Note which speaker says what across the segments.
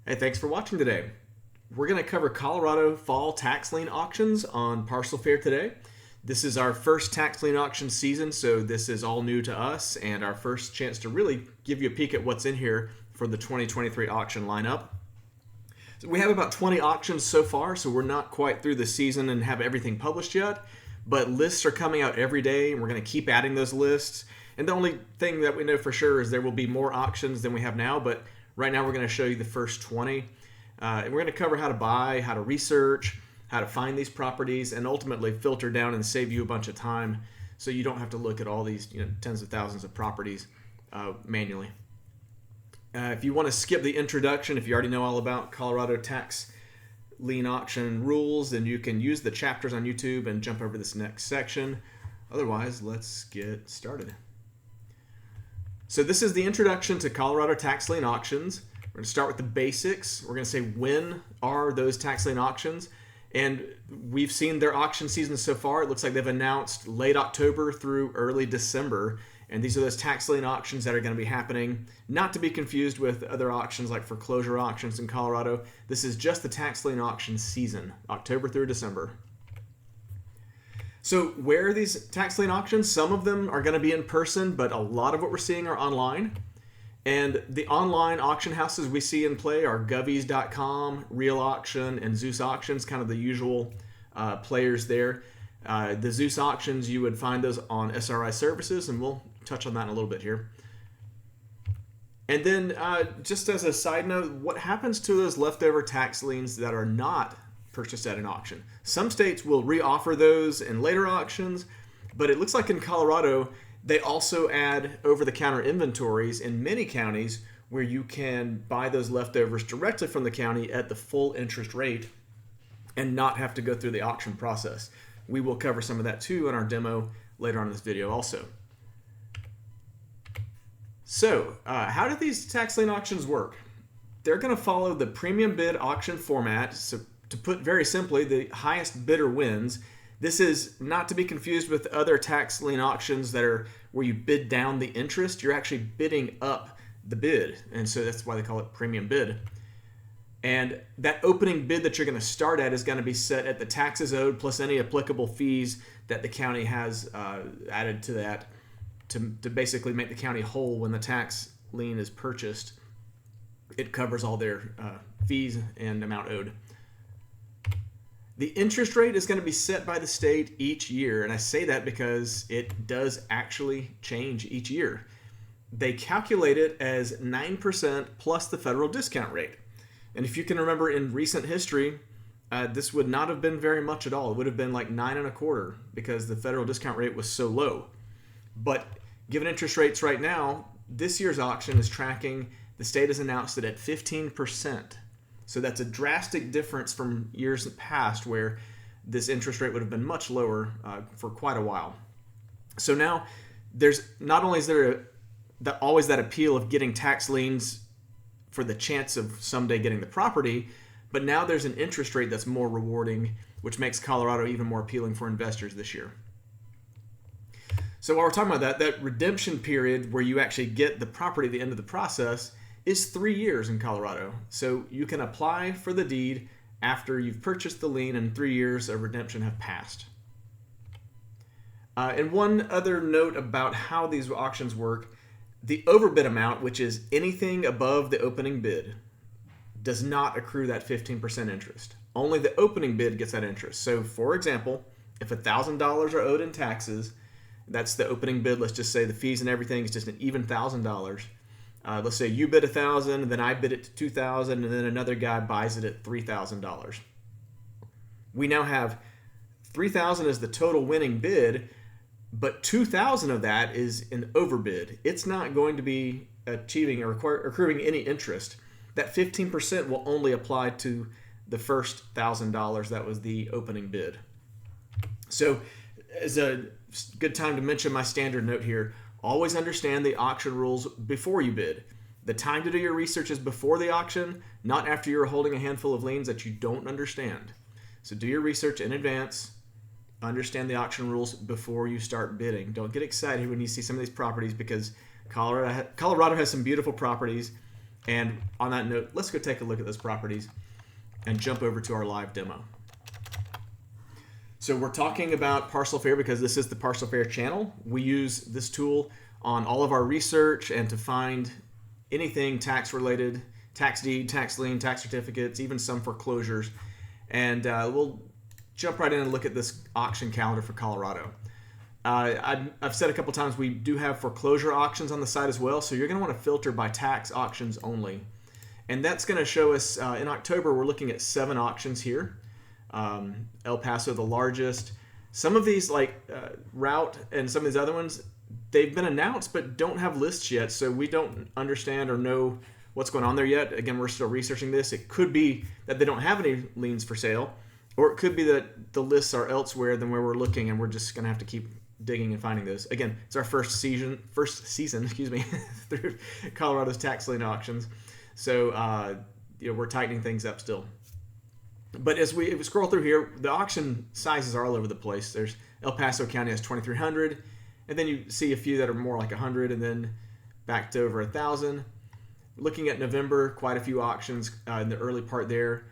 Speaker 1: Hey, thanks for watching today. We're going to cover Colorado fall tax lien auctions on Parcel Fair today. This is our first tax lien auction season, so this is all new to us and our first chance to really give you a peek at what's in here for the 2023 auction lineup. So we have about 20 auctions so far, so we're not quite through the season and have everything published yet, but lists are coming out every day and we're going to keep adding those lists. And the only thing that we know for sure is there will be more auctions than we have now, but right now we're going to show you the first 20. And we're going to cover how to buy, how to research, how to find these properties, and ultimately filter down and save you a bunch of time so you don't have to look at all these tens of thousands of properties manually. If you want to skip the introduction, if you already know all about Colorado tax lien auction rules, then you can use the chapters on YouTube and jump over this next section. Otherwise, let's get started. So this is the introduction to Colorado tax lien auctions. We're going to start with the basics. We're going to say when are those tax lien auctions, and we've seen their auction season so far. It looks like they've announced late October through early December, and these are those tax lien auctions that are going to be happening, not to be confused with other auctions like foreclosure auctions in Colorado. This is just the tax lien auction season, October through December. So where are these tax lien auctions? Some of them are going to be in person, but a lot of what we're seeing are online. And the online auction houses we see in play are govies.com, Real Auction, and Zeus Auctions, kind of the usual players there. The Zeus Auctions, you would find those on SRI Services, and we'll touch on that in a little bit here. And then just as a side note, what happens to those leftover tax liens that are not purchased at an auction? Some states will reoffer those in later auctions, but it looks like in Colorado, they also add over-the-counter inventories in many counties where you can buy those leftovers directly from the county at the full interest rate and not have to go through the auction process. We will cover some of that too in our demo later on in this video also. So, how do these tax lien auctions work? They're going to follow the premium bid auction format. So, to put very simply, the highest bidder wins. This is not to be confused with other tax lien auctions that are where you bid down the interest. You're actually bidding up the bid, and so that's why they call it premium bid. And that opening bid that you're going to start at is going to be set at the taxes owed plus any applicable fees that the county has added to that to basically make the county whole when the tax lien is purchased. It covers all their fees and amount owed. The interest rate is going to be set by the state each year, and I say that because it does actually change each year. They calculate it as 9% plus the federal discount rate. And if you can remember in recent history, this would not have been very much at all. It would have been like 9.25% because the federal discount rate was so low. But given interest rates right now, this year's auction is tracking, the state has announced it at 15%. So that's a drastic difference from years past where this interest rate would have been much lower for quite a while. So now there's not only is there always that appeal of getting tax liens for the chance of someday getting the property, but now there's an interest rate that's more rewarding, which makes Colorado even more appealing for investors this year. So while we're talking about that redemption period where you actually get the property at the end of the process is 3 years in Colorado. So you can apply for the deed after you've purchased the lien and 3 years of redemption have passed. And one other note about how these auctions work, the overbid amount, which is anything above the opening bid, does not accrue that 15% interest. Only the opening bid gets that interest. So for example, if $1,000 are owed in taxes, that's the opening bid. Let's just say the fees and everything is just an even $1,000. Let's say you bid $1,000, then I bid it to $2,000, and then another guy buys it at $3,000. We now have $3,000 as the total winning bid, but $2,000 of that is an overbid. It's not going to be achieving or accruing any interest. That 15% will only apply to the first $1,000 that was the opening bid. So, as a good time to mention my standard note here, always understand the auction rules before you bid. The time to do your research is before the auction, not after you're holding a handful of liens that you don't understand. So do your research in advance, understand the auction rules before you start bidding. Don't get excited when you see some of these properties because Colorado has some beautiful properties. And on that note, let's go take a look at those properties and jump over to our live demo. So we're talking about Parcel Fair because this is the Parcel Fair channel. We use this tool on all of our research and to find anything tax related, tax deed, tax lien, tax certificates, even some foreclosures. And we'll jump right in and look at this auction calendar for Colorado. I've said a couple times we do have foreclosure auctions on the site as well, so you're going to want to filter by tax auctions only. And that's going to show us, in October, we're looking at 7 auctions here. El Paso, the largest. Some of these, like Route and some of these other ones, they've been announced but don't have lists yet, so we don't understand or know what's going on there yet. Again, we're still researching this. It could be that they don't have any liens for sale, or it could be that the lists are elsewhere than where we're looking, and we're just going to have to keep digging and finding those. Again, it's our first season, through Colorado's tax lien auctions. So we're tightening things up still. But if we scroll through here, the auction sizes are all over the place. There's El Paso County has 2,300, and then you see a few that are more like 100, and then back to over 1,000. Looking at November, quite a few auctions in the early part there.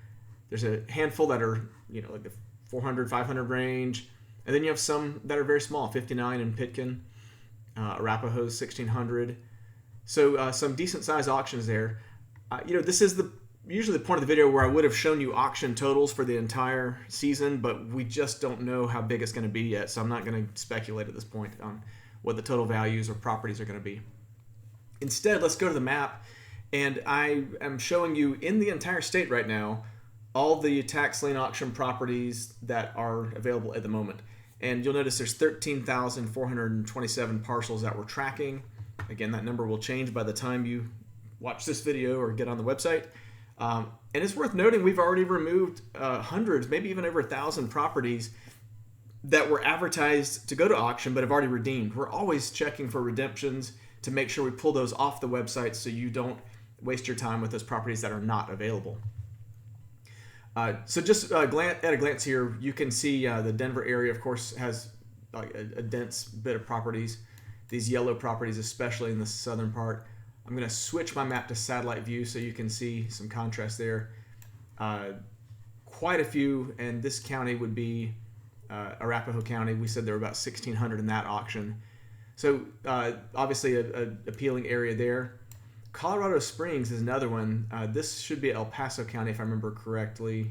Speaker 1: There's a handful that are like the 400, 500 range. And then you have some that are very small, 59 in Pitkin, Arapahoe's 1,600. So some decent size auctions there. This is usually the point of the video where I would have shown you auction totals for the entire season, but we just don't know how big it's going to be yet. So I'm not going to speculate at this point on what the total values or properties are going to be. Instead, let's go to the map. And I am showing you in the entire state right now all the tax lien auction properties that are available at the moment. And you'll notice there's 13,427 parcels that we're tracking. Again, that number will change by the time you watch this video or get on the website. And it's worth noting we've already removed hundreds, maybe even over 1,000 properties that were advertised to go to auction but have already redeemed. We're always checking for redemptions to make sure we pull those off the website so you don't waste your time with those properties that are not available. So just at a glance here, you can see the Denver area, of course, has like a dense bit of properties. These yellow properties, especially in the southern part. I'm going to switch my map to satellite view so you can see some contrast there. Quite a few, and this county would be Arapahoe County. We said there were about 1,600 in that auction. So obviously an appealing area there. Colorado Springs is another one. This should be El Paso County, if I remember correctly.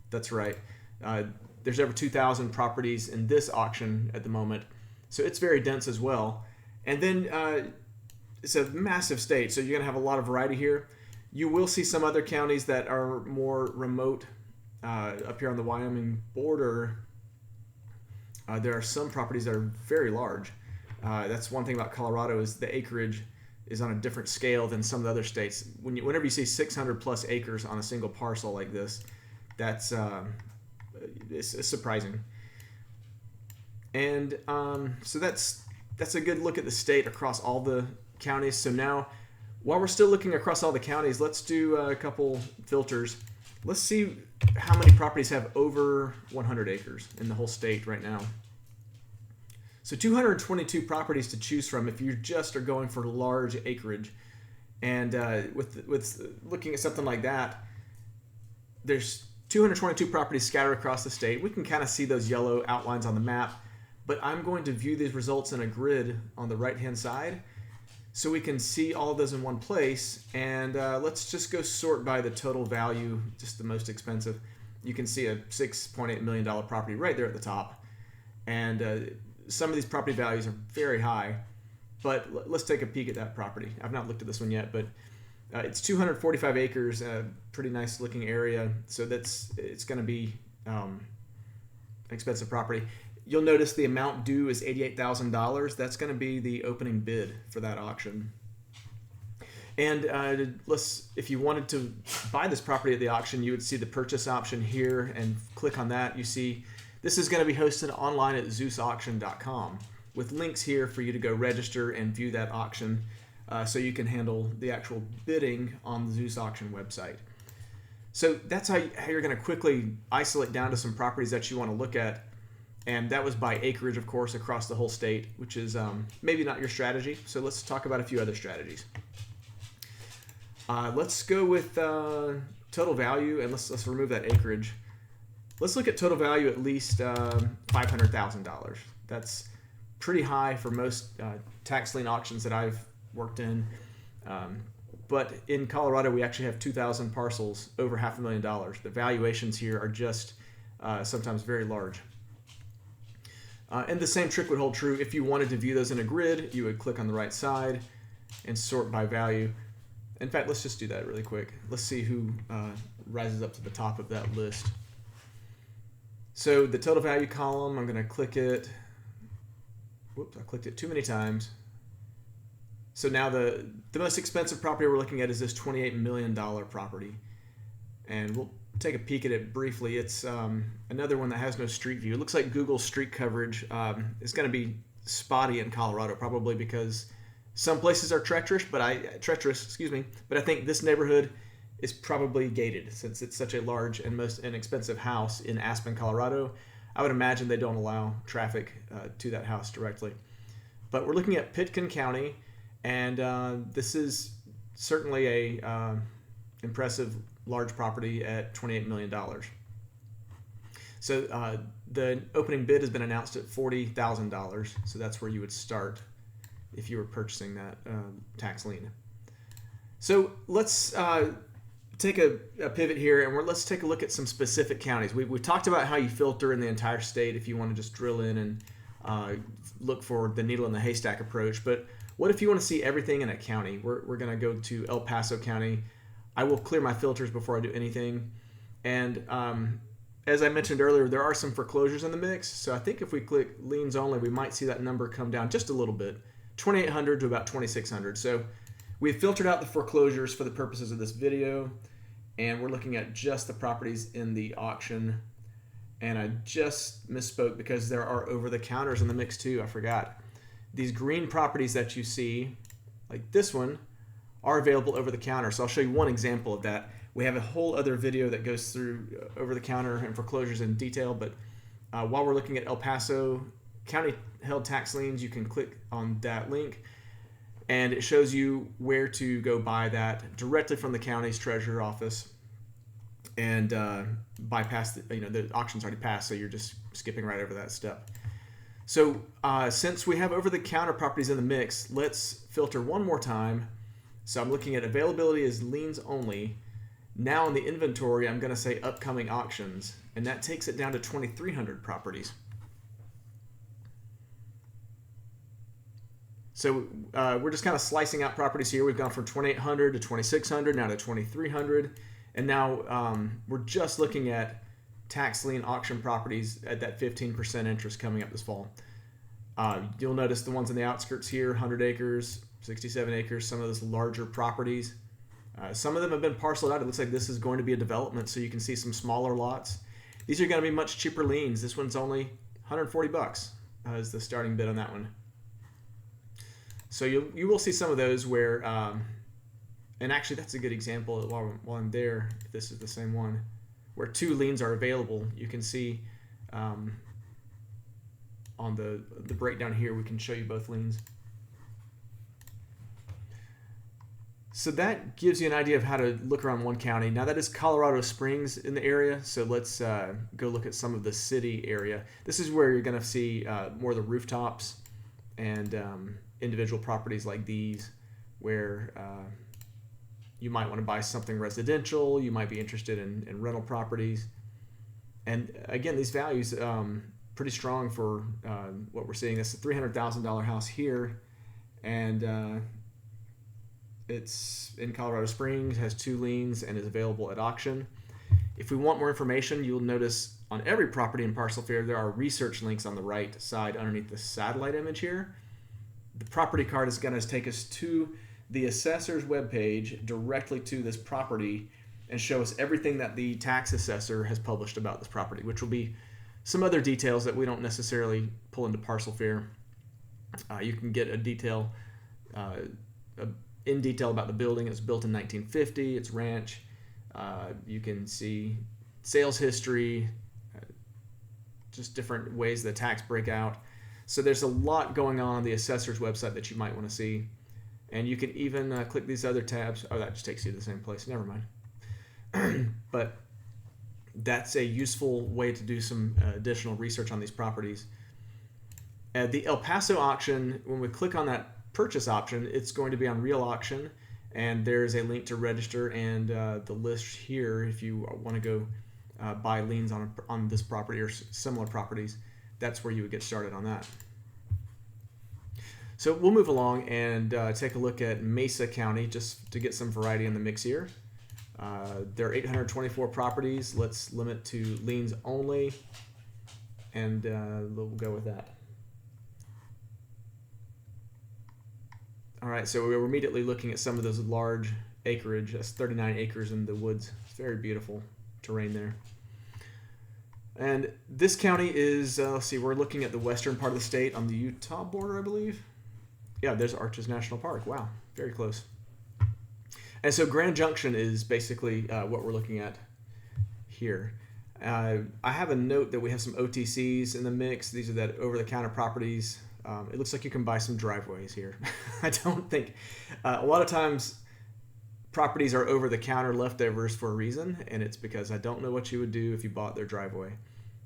Speaker 1: That's right. There's over 2,000 properties in this auction at the moment. So it's very dense as well. And then it's a massive state, so you're going to have a lot of variety here. You will see some other counties that are more remote. Up here on the Wyoming border, there are some properties that are very large. That's one thing about Colorado is the acreage is on a different scale than some of the other states. Whenever you see 600 plus acres on a single parcel like this, that's it's surprising. And so that's a good look at the state across all the counties. So now, while we're still looking across all the counties, let's do a couple filters. Let's see how many properties have over 100 acres in the whole state right now. So 222 properties to choose from if you just are going for large acreage. And with looking at something like that, there's 222 properties scattered across the state. We can kind of see those yellow outlines on the map, but I'm going to view these results in a grid on the right-hand side so we can see all of those in one place. And let's just go sort by the total value, just the most expensive. You can see a $6.8 million property right there at the top. And some of these property values are very high, but let's take a peek at that property. I've not looked at this one yet, but it's 245 acres, a pretty nice looking area. So it's going to be an expensive property. You'll notice the amount due is $88,000. That's going to be the opening bid for that auction. And if you wanted to buy this property at the auction, you would see the purchase option here and click on that. You see this is going to be hosted online at zeusauction.com with links here for you to go register and view that auction so you can handle the actual bidding on the Zeus Auction website. So that's how you're going to quickly isolate down to some properties that you want to look at. And that was by acreage, of course, across the whole state, which is maybe not your strategy. So let's talk about a few other strategies. Let's go with total value, and let's remove that acreage. Let's look at total value at least $500,000. That's pretty high for most tax lien auctions that I've worked in. But in Colorado, we actually have 2,000 parcels over $500,000. The valuations here are just sometimes very large. And the same trick would hold true if you wanted to view those in a grid. You would click on the right side and sort by value. In fact, let's just do that really quick. Let's see who rises up to the top of that list. So the total value column, I'm going to click it. Whoops, I clicked it too many times. So now the most expensive property we're looking at is this $28 million property. And we'll take a peek at it briefly. It's another one that has no street view. It looks like Google street coverage is going to be spotty in Colorado, probably because some places are treacherous, but I think this neighborhood is probably gated since it's such a large and most inexpensive house in Aspen, Colorado. I would imagine they don't allow traffic to that house directly. But we're looking at Pitkin County, and this is certainly a impressive large property at $28 million. So the opening bid has been announced at $40,000. So that's where you would start if you were purchasing that tax lien. So let's take a pivot here, and let's take a look at some specific counties. We talked about how you filter in the entire state if you want to just drill in and look for the needle in the haystack approach. But what if you want to see everything in a county? We're going to go to El Paso County. I will clear my filters before I do anything. And as I mentioned earlier, there are some foreclosures in the mix. So I think if we click liens only, we might see that number come down just a little bit, 2,800 to about 2,600. So we've filtered out the foreclosures for the purposes of this video, and we're looking at just the properties in the auction. And I just misspoke because there are over-the-counters in the mix too. I forgot. These green properties that you see, like this one, are available over the counter. So I'll show you one example of that. We have a whole other video that goes through over the counter and foreclosures in detail, but while we're looking at El Paso County held tax liens, you can click on that link and it shows you where to go buy that directly from the county's treasurer office and bypass the auction's already passed, so you're just skipping right over that step. So since we have over-the-counter properties in the mix, let's filter one more time. So I'm looking at availability as liens only. Now in the inventory, I'm going to say upcoming auctions, and that takes it down to 2,300 properties. So we're just kind of slicing out properties here. We've gone from 2,800 to 2,600, now to 2,300. And now we're just looking at tax lien auction properties at that 15% interest coming up this fall. You'll notice the ones in the outskirts here, 100 acres, 67 acres, some of those larger properties. Some of them have been parceled out. It looks like this is going to be a development, so you can see some smaller lots. These are going to be much cheaper liens. This one's only $140 is the starting bid on that one. So you will see some of those where, and actually that's a good example while I'm there, if this is the same one, where two liens are available. You can see on the breakdown here, we can show you both liens. So that gives you an idea of how to look around one county. Now that is Colorado Springs in the area, so let's go look at some of the city area. This is where you're going to see more of the rooftops and individual properties like these, where you might want to buy something residential, you might be interested in rental properties. And again, these values pretty strong for what we're seeing. This is a $300,000 house here, and it's in Colorado Springs, has two liens, and is available at auction. If we want more information, you'll notice on every property in Parcel Fair, there are research links on the right side underneath the satellite image here. The property card is going to take us to the assessor's webpage directly to this property and show us everything that the tax assessor has published about this property, which will be some other details that we don't necessarily pull into Parcel Fair. You can get a detail in detail about the building. It was built in 1950, its ranch. You can see sales history, just different ways the tax break out. So there's a lot going on the assessor's website that you might want to see. And you can even click these other tabs. Oh, that just takes you to the same place. Never mind. But that's a useful way to do some additional research on these properties. The El Paso auction, when we click on that purchase option, it's going to be on Real Auction, and there's a link to register and the list here if you want to go buy liens on this property or similar properties. That's where you would get started on that. So we'll move along and take a look at Mesa County just to get some variety in the mix here. There are 824 properties. Let's limit to liens only, and we'll go with that. All right, so we're immediately looking at some of those large acreage. That's 39 acres in the woods. It's very beautiful terrain there. And this county is, let's see, we're looking at the western part of the state on the Utah border, I believe. Yeah, there's Arches National Park. Wow, very close. And so Grand Junction is basically what we're looking at here. I have a note that we have some OTCs in the mix. These are that over-the-counter properties. It looks like you can buy some driveways here. I don't think, a lot of times properties are over-the-counter leftovers for a reason, and it's because I don't know what you would do if you bought their driveway.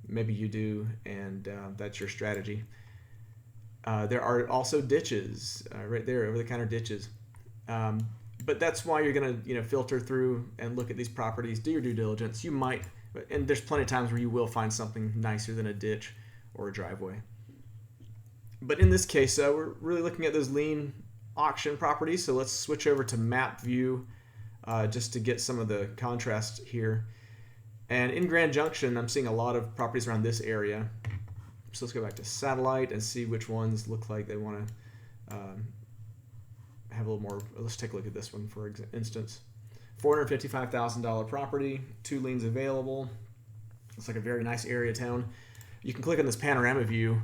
Speaker 1: Maybe you do, and that's your strategy. There are also ditches right there, over-the-counter ditches. But that's why you're going to filter through and look at these properties, do your due diligence. You might, and there's plenty of times where you will find something nicer than a ditch or a driveway. But in this case, we're really looking at those lien auction properties. So let's switch over to map view just to get some of the contrast here. And in Grand Junction, I'm seeing a lot of properties around this area. So let's go back to satellite and see which ones look like they want to have a little more. Let's take a look at this one, for instance. $455,000 property, 2 liens available. Looks like a very nice area town. You can click on this panorama view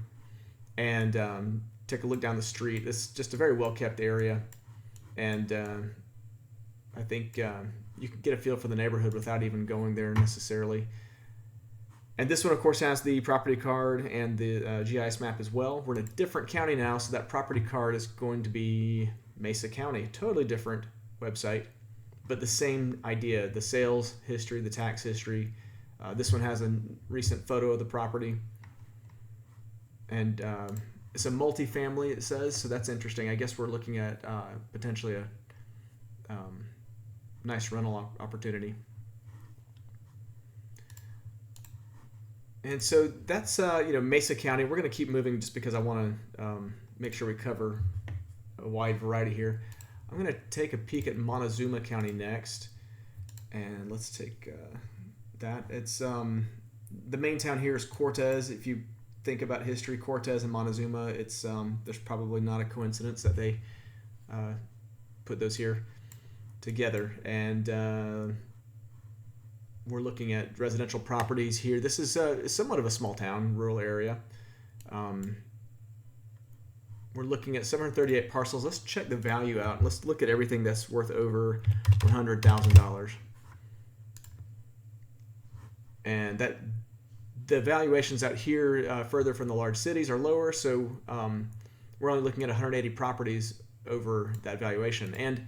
Speaker 1: and take a look down the street. It's just a very well-kept area, and I think you can get a feel for the neighborhood without even going there necessarily. And this one, of course, has the property card and the GIS map as well. We're in a different county now, so that property card is going to be Mesa County. Totally different website, but the same idea, the sales history, the tax history. This one has a recent photo of the property. And it's a multifamily, it says, so that's interesting. I guess we're looking at potentially a nice rental opportunity. And so that's Mesa County. We're going to keep moving just because I want to make sure we cover a wide variety here. I'm going to take a peek at Montezuma County next, and let's take that. It's the main town here is Cortez. If you think about history, Cortez and Montezuma, it's there's probably not a coincidence that they put those here together. And we're looking at residential properties here. This is somewhat of a small town, rural area. We're looking at 738 parcels. Let's check the value out. Let's look at everything that's worth over $100,000. And that the valuations out here further from the large cities are lower, so we're only looking at 180 properties over that valuation. And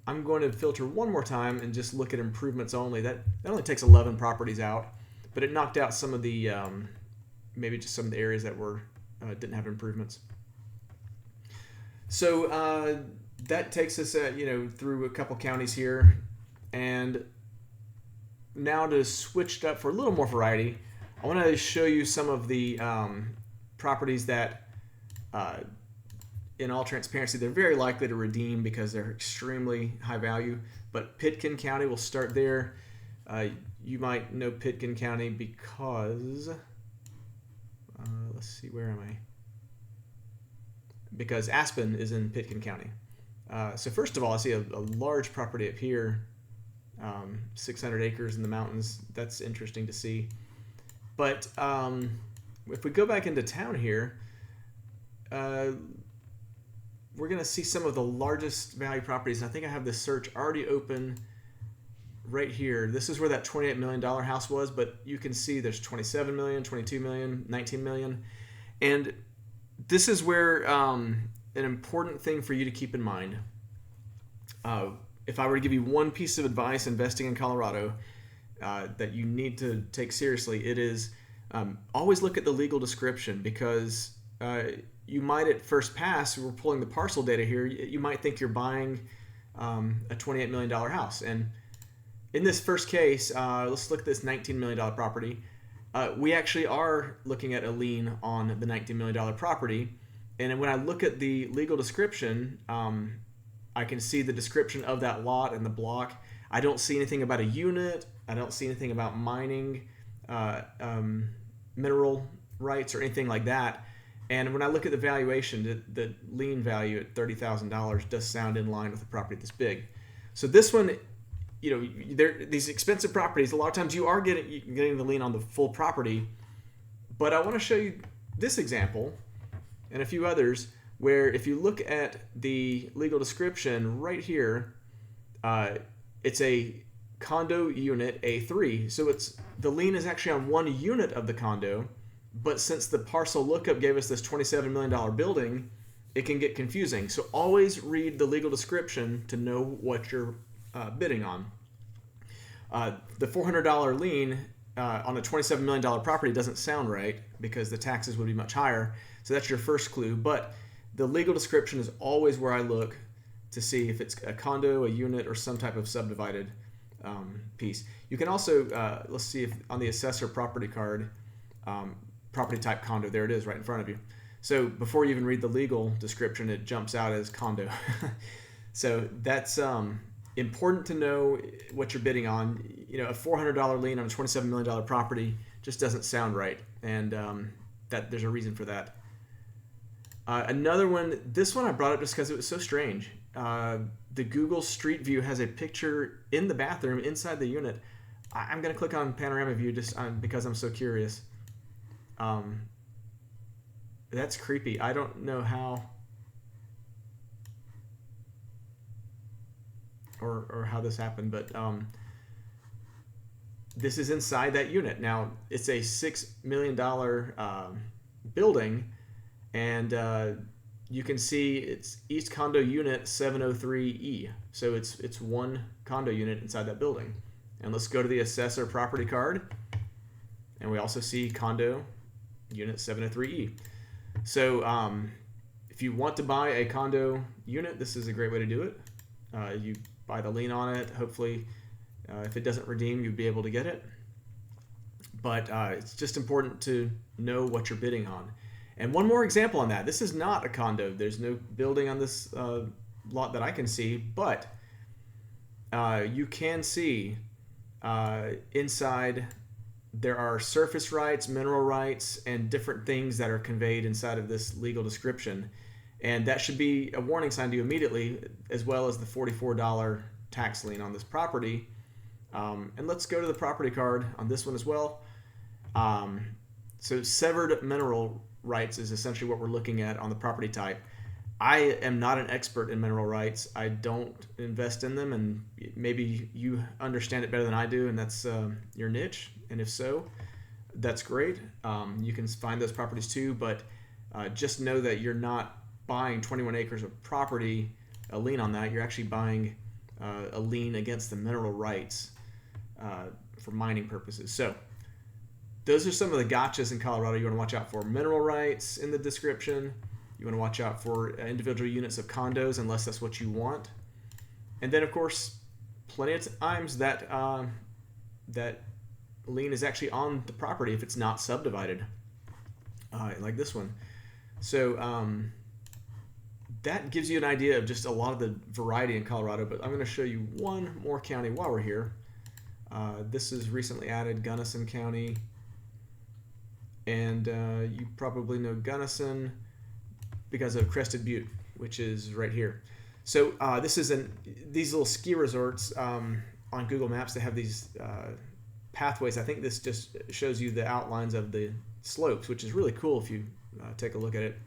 Speaker 1: I'm going to filter one more time and just look at improvements only. That only takes 11 properties out, but it knocked out some of the maybe just some of the areas that were didn't have improvements. So that takes us through a couple counties here, and now to switch it up for a little more variety, I want to show you some of the properties that, in all transparency, they're very likely to redeem because they're extremely high value. But Pitkin County, we'll start there. You might know Pitkin County because, let's see, where am I? Because Aspen is in Pitkin County. So first of all, I see a large property up here, 600 acres in the mountains. That's interesting to see. But if we go back into town here, we're going to see some of the largest value properties. I think I have this search already open right here. This is where that $28 million house was, but you can see there's 27 million, 22 million, 19 million. And this is where an important thing for you to keep in mind. if I were to give you one piece of advice investing in Colorado that you need to take seriously, it is always look at the legal description, because you might at first pass, we're pulling the parcel data here, you might think you're buying a $28 million house. And in this first case, let's look at this $19 million property. We actually are looking at a lien on the $19 million property. And when I look at the legal description, I can see the description of that lot and the block. I don't see anything about a unit. I don't see anything about mining, mineral rights or anything like that. And when I look at the valuation, the lien value at $30,000 does sound in line with a property this big. So this one, these expensive properties, a lot of times you are getting the lien on the full property. But I want to show you this example and a few others where if you look at the legal description right here, it's a condo unit A3. So the lien is actually on one unit of the condo, but since the parcel lookup gave us this $27 million building, it can get confusing. So always read the legal description to know what you're bidding on. The $400 lien on a $27 million property doesn't sound right because the taxes would be much higher. So that's your first clue. But the legal description is always where I look to see if it's a condo, a unit, or some type of subdivided piece. You can also, let's see if on the assessor property card, property type condo, there it is right in front of you. So before you even read the legal description, it jumps out as condo. So that's important to know what you're bidding on. A $400 lien on a $27 million property just doesn't sound right, and that there's a reason for that. Another one, this one I brought up just because it was so strange. The Google Street View has a picture in the bathroom inside the unit. I'm going to click on panorama view just because I'm so curious. That's creepy. I don't know how or how this happened, but this is inside that unit. Now, it's a $6 million building, and you can see it's East Condo Unit 703E. So it's one condo unit inside that building. And let's go to the assessor property card, and we also see condo unit 703E. So if you want to buy a condo unit, this is a great way to do it. You buy the lien on it. Hopefully, if it doesn't redeem, you'd be able to get it. But it's just important to know what you're bidding on. And one more example on that. This is not a condo. There's no building on this lot that I can see, but you can see inside there are surface rights, mineral rights, and different things that are conveyed inside of this legal description. And that should be a warning sign to you immediately, as well as the $44 tax lien on this property. And let's go to the property card on this one as well. So severed mineral rights is essentially what we're looking at on the property type. I am not an expert in mineral rights. I don't invest in them, and maybe you understand it better than I do, and that's your niche. And if so, that's great. You can find those properties too, but just know that you're not buying 21 acres of property, a lien on that. You're actually buying a lien against the mineral rights for mining purposes. So those are some of the gotchas in Colorado you want to watch out for. Mineral rights in the description. You want to watch out for individual units of condos unless that's what you want. And then, of course, plenty of times that lien is actually on the property if it's not subdivided, like this one. So that gives you an idea of just a lot of the variety in Colorado. But I'm going to show you one more county while we're here. This is recently added, Gunnison County. And you probably know Gunnison because of Crested Butte, which is right here. So this is these little ski resorts on Google Maps. They have these pathways. I think this just shows you the outlines of the slopes, which is really cool if you take a look at it.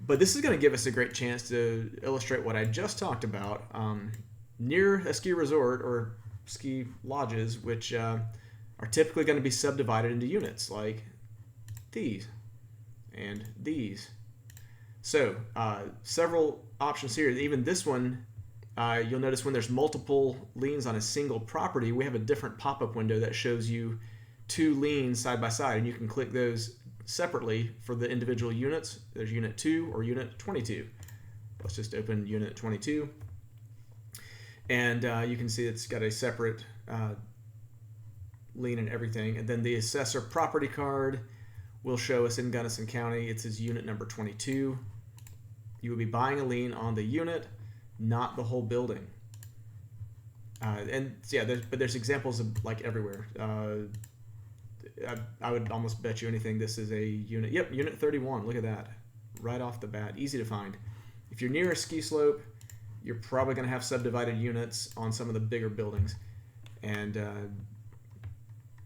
Speaker 1: But this is going to give us a great chance to illustrate what I just talked about. Near a ski resort or ski lodges, which are typically going to be subdivided into units like these and these. So several options here. Even this one You'll notice when there's multiple liens on a single property, we have a different pop-up window that shows you 2 liens side by side, and you can click those separately for the individual units. There's unit 2 or unit 22. Let's just open unit 22, and you can see it's got a separate lien and everything. And then the assessor property card will show us in Gunnison County. It says unit number 22. You will be buying a lien on the unit, not the whole building. And yeah, there's examples of like everywhere. I would almost bet you anything this is a unit. Yep, unit 31. Look at that, right off the bat, easy to find. If you're near a ski slope, you're probably going to have subdivided units on some of the bigger buildings, and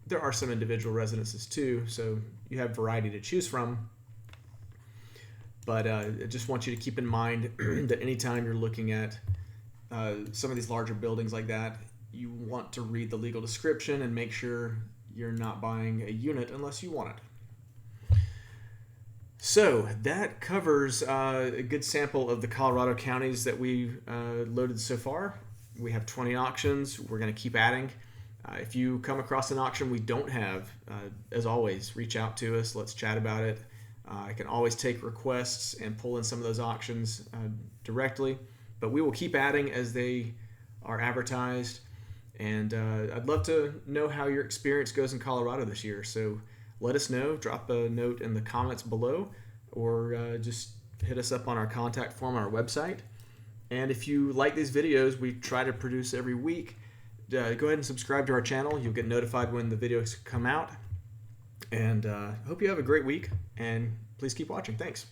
Speaker 1: there are some individual residences too, so you have variety to choose from. But I just want you to keep in mind that anytime you're looking at some of these larger buildings like that, you want to read the legal description and make sure you're not buying a unit unless you want it. So that covers a good sample of the Colorado counties that we loaded so far. We have 20 auctions. We're going to keep adding. If you come across an auction we don't have, as always, reach out to us. Let's chat about it. I can always take requests and pull in some of those auctions directly, but we will keep adding as they are advertised. And I'd love to know how your experience goes in Colorado this year. So let us know. Drop a note in the comments below, or just hit us up on our contact form on our website. And if you like these videos, we try to produce every week. Go ahead and subscribe to our channel. You'll get notified when the videos come out. And hope you have a great week, and please keep watching. Thanks.